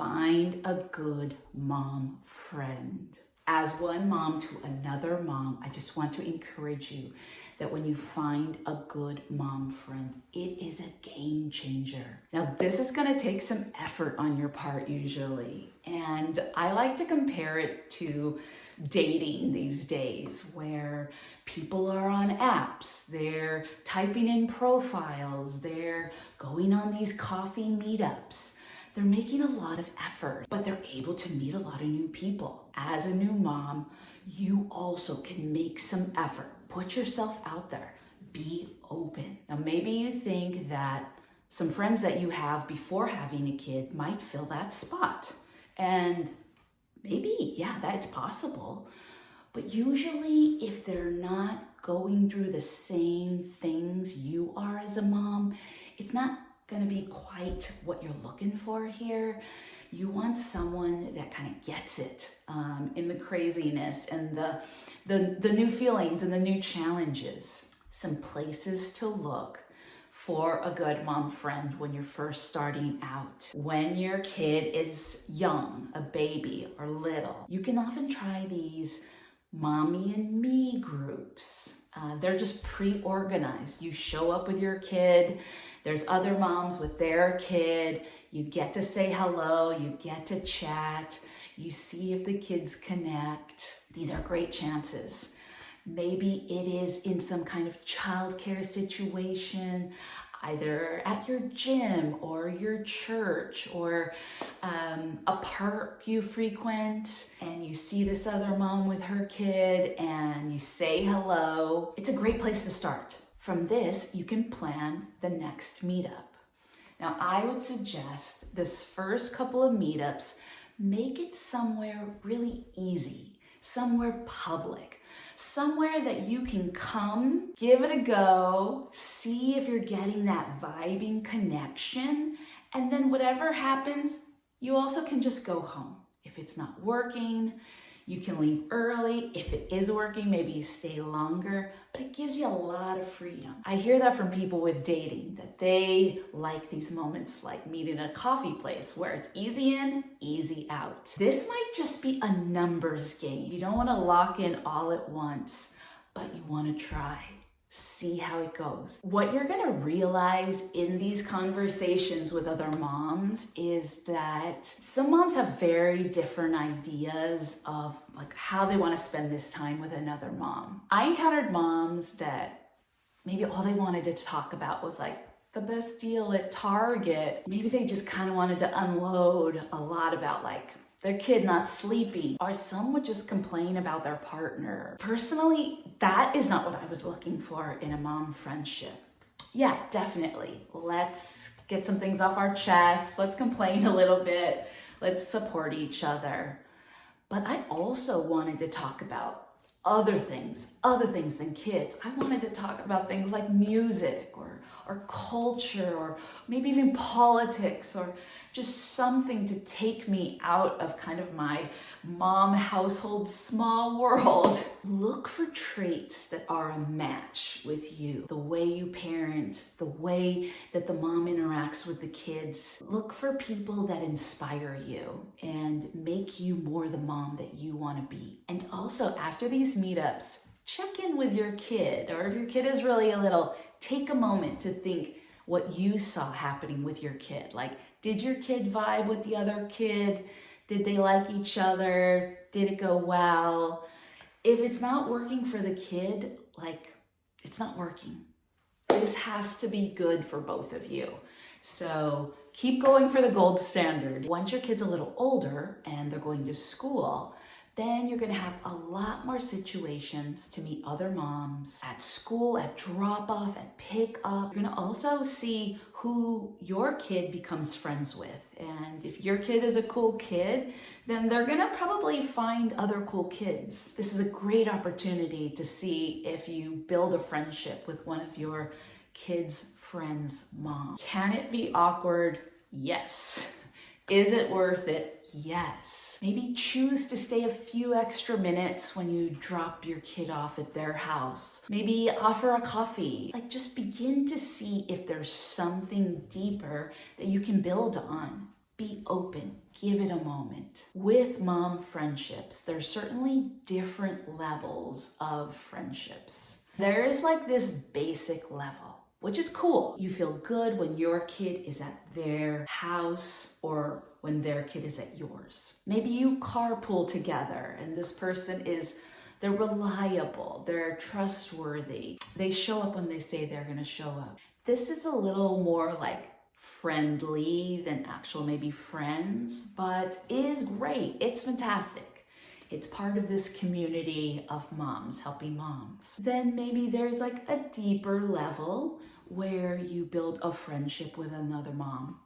find a good mom friend. As one mom to another mom, I just want to encourage you that when you find a good mom friend, it is a game changer. Now, this is going to take some effort on your part usually. And I like to compare it to dating these days where people are on apps, they're typing in profiles, they're going on these coffee meetups. They're making a lot of effort, but they're able to meet a lot of new people. As a new mom, you also can make some effort. Put yourself out there. Be open. Now, maybe you think that some friends that you have before having a kid might fill that spot. And maybe, yeah, that's possible. But usually, if they're not going through the same things you are as a mom, it's not going to be quite what you're looking for here. You want someone that kind of gets it in the craziness and the new feelings and the new challenges. Some places to look for a good mom friend when you're first starting out. When your kid is young, a baby or little, you can often try these mommy and me groups. They're just pre-organized. You show up with your kid. There's other moms with their kid. You get to say hello. You get to chat. You see if the kids connect. These are great chances. Maybe it is in some kind of childcare situation, either at your gym or your church or a park you frequent, and you see this other mom with her kid and you say hello. It's a great place to start. From this, you can plan the next meetup. Now, I would suggest this first couple of meetups, make it somewhere really easy, somewhere public. Somewhere that you can come, give it a go, see if you're getting that vibing connection, and then whatever happens, you also can just go home. If it's not working, you can leave early. If it is working, maybe you stay longer, but it gives you a lot of freedom. I hear that from people with dating, that they like these moments like meeting at a coffee place where it's easy in, easy out. This might just be a numbers game. You don't want to lock in all at once, but you want to try. See how it goes. What you're going to realize in these conversations with other moms is that some moms have very different ideas of like how they want to spend this time with another mom. I encountered moms that maybe all they wanted to talk about was like the best deal at Target. Maybe they just kind of wanted to unload a lot about like their kid not sleeping, or some would just complain about their partner. Personally, that is not what I was looking for in a mom friendship. Yeah, definitely. Let's get some things off our chest. Let's complain a little bit. Let's support each other. But I also wanted to talk about other things than kids. I wanted to talk about things like music or culture or maybe even politics or just something to take me out of kind of my mom household small world. Look for traits that are a match with you. The way you parent, the way that the mom interacts with the kids. Look for people that inspire you and make you more the mom that you want to be. And also after these meetups, check in with your kid, or if your kid is really little, take a moment to think what you saw happening with your kid. Like, did your kid vibe with the other kid? Did they like each other? Did it go well? If it's not working for the kid, like, it's not working. This has to be good for both of you. So keep going for the gold standard. Once your kid's a little older and they're going to school, then you're gonna have a lot more situations to meet other moms at school, at drop-off, at pick-up. You're gonna also see who your kid becomes friends with. And if your kid is a cool kid, then they're gonna probably find other cool kids. This is a great opportunity to see if you build a friendship with one of your kids' friends' mom. Can it be awkward? Yes. Is it worth it? Yes. Maybe choose to stay a few extra minutes when you drop your kid off at their house. Maybe offer a coffee. Like, just begin to see if there's something deeper that you can build on. Be open, give it a moment. With mom friendships, there's certainly different levels of friendships. There is like this basic level, which is cool. You feel good when your kid is at their house or when their kid is at yours. Maybe you carpool together and this person they're reliable, they're trustworthy. They show up when they say they're gonna show up. This is a little more like friendly than actual maybe friends, but is great. It's fantastic. It's part of this community of moms helping moms. Then maybe there's like a deeper level where you build a friendship with another mom.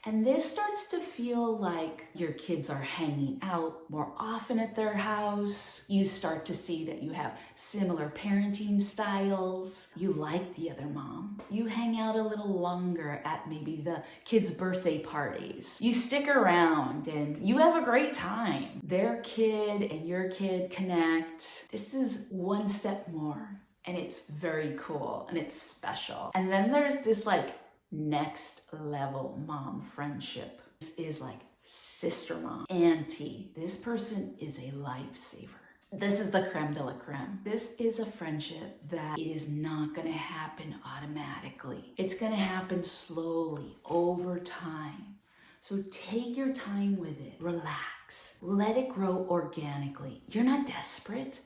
And this starts to feel like your kids are hanging out more often at their house. You start to see that you have similar parenting styles. You like the other mom. You hang out a little longer at maybe the kids' birthday parties. You stick around and you have a great time. Their kid and your kid connect. This is one step more, and it's very cool and it's special. And then there's this like next level mom friendship. This is like sister mom, auntie. This person is a lifesaver. This is the creme de la creme. This is a friendship that is not gonna happen automatically. It's gonna happen slowly over time. So take your time with it, relax, let it grow organically. You're not desperate.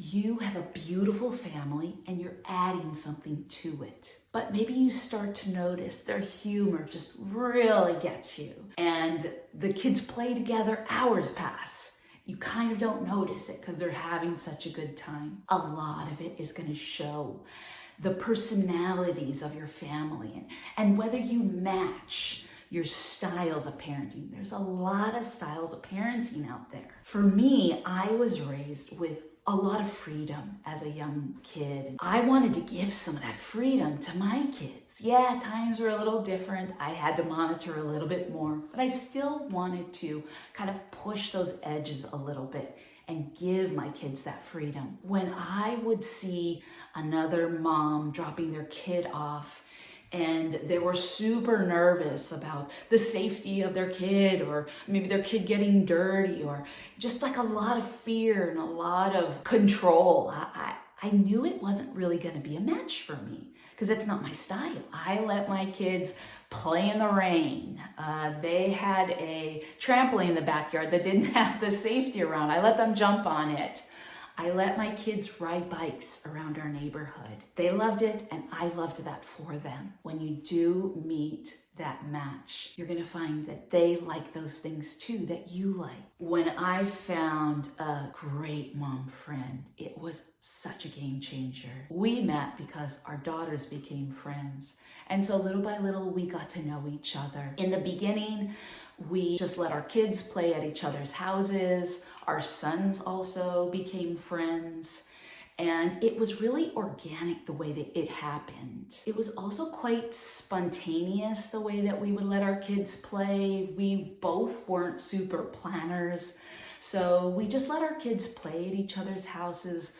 You have a beautiful family and you're adding something to it. But maybe you start to notice their humor just really gets you. And the kids play together, hours pass. You kind of don't notice it because they're having such a good time. A lot of it is going to show the personalities of your family and whether you match your styles of parenting. There's a lot of styles of parenting out there. For me, I was raised with a lot of freedom as a young kid. I wanted to give some of that freedom to my kids. Yeah, times were a little different. I had to monitor a little bit more, but I still wanted to kind of push those edges a little bit and give my kids that freedom. When I would see another mom dropping their kid off and they were super nervous about the safety of their kid, or maybe their kid getting dirty, or just like a lot of fear and a lot of control, I knew it wasn't really going to be a match for me because it's not my style. I let my kids play in the rain. They had a trampoline in the backyard that didn't have the safety around. I let them jump on it. I let my kids ride bikes around our neighborhood. They loved it, and I loved that for them. When you do meet that match, you're gonna find that they like those things too that you like. When I found a great mom friend, it was such a game changer. We met because our daughters became friends. And so little by little, we got to know each other. In the beginning, we just let our kids play at each other's houses. Our sons also became friends. And it was really organic the way that it happened. It was also quite spontaneous the way that we would let our kids play. We both weren't super planners. So we just let our kids play at each other's houses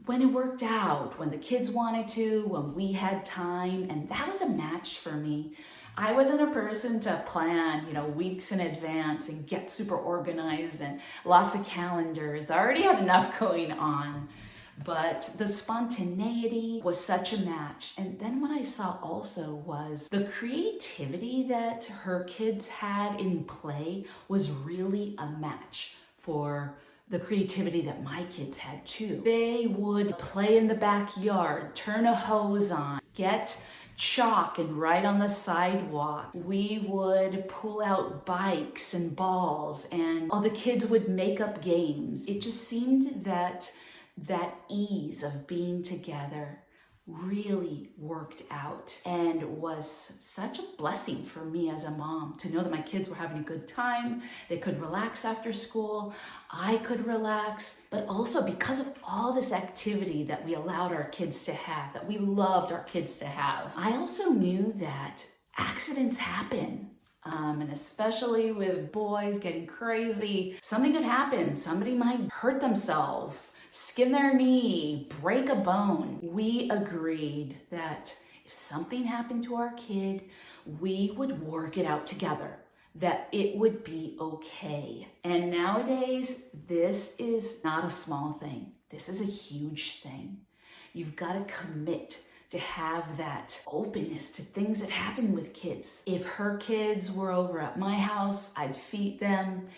when it worked out, when the kids wanted to, when we had time. And that was a match for me. I wasn't a person to plan, weeks in advance and get super organized and lots of calendars. I already had enough going on. But the spontaneity was such a match. And then what I saw also was the creativity that her kids had in play was really a match for the creativity that my kids had too. They would play in the backyard, turn a hose on, get chalk and write on the sidewalk. We would pull out bikes and balls, and all the kids would make up games. It just seemed that ease of being together really worked out and was such a blessing for me as a mom to know that my kids were having a good time. They could relax after school. I could relax, but also because of all this activity that we allowed our kids to have, that we loved our kids to have, I also knew that accidents happen. And especially with boys getting crazy, something could happen. Somebody might hurt themselves, skin their knee, break a bone. We agreed that if something happened to our kid, we would work it out together. that it would be okay. And nowadays, this is not a small thing. This is a huge thing. You've got to commit to have that openness to things that happen with kids. If her kids were over at my house, I'd feed them.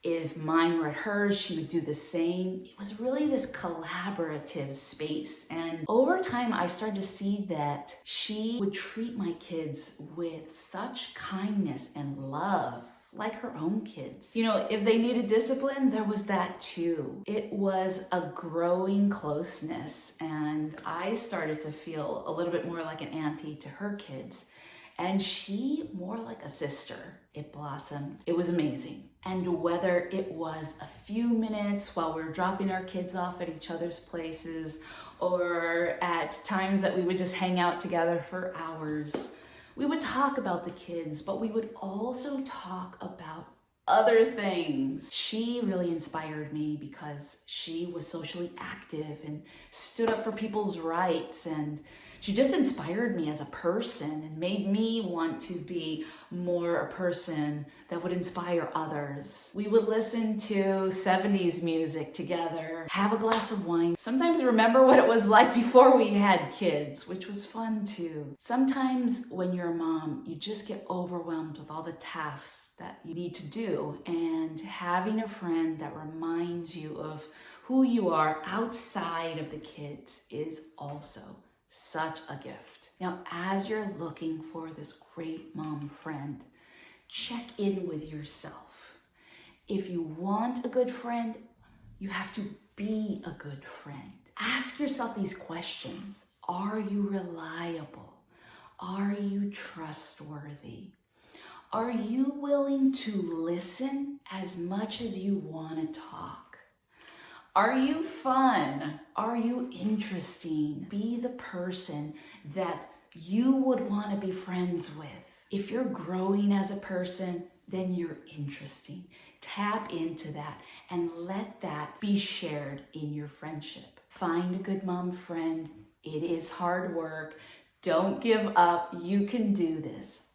If mine were at hers, she would do the same. It was really this collaborative space. And over time, I started to see that she would treat my kids with such kindness and love, like her own kids. You know, if they needed discipline, there was that too. It was a growing closeness, and I started to feel a little bit more like an auntie to her kids, and she more like a sister. It blossomed. It was amazing. And whether it was a few minutes while we were dropping our kids off at each other's places, or at times that we would just hang out together for hours, we would talk about the kids, but we would also talk about other things. She really inspired me because she was socially active and stood up for people's rights, and she just inspired me as a person and made me want to be more a person that would inspire others. We would listen to 70s music together, have a glass of wine, sometimes remember what it was like before we had kids, which was fun too. Sometimes when you're a mom, you just get overwhelmed with all the tasks that you need to do, and having a friend that reminds you of who you are outside of the kids is also such a gift. Now, as you're looking for this great mom friend, check in with yourself. If you want a good friend, you have to be a good friend. Ask yourself these questions. Are you reliable? Are you trustworthy? Are you willing to listen as much as you want to talk? Are you fun? Are you interesting? Be the person that you would want to be friends with. If you're growing as a person, then you're interesting. Tap into that and let that be shared in your friendship. Find a good mom friend. It is hard work. Don't give up. You can do this.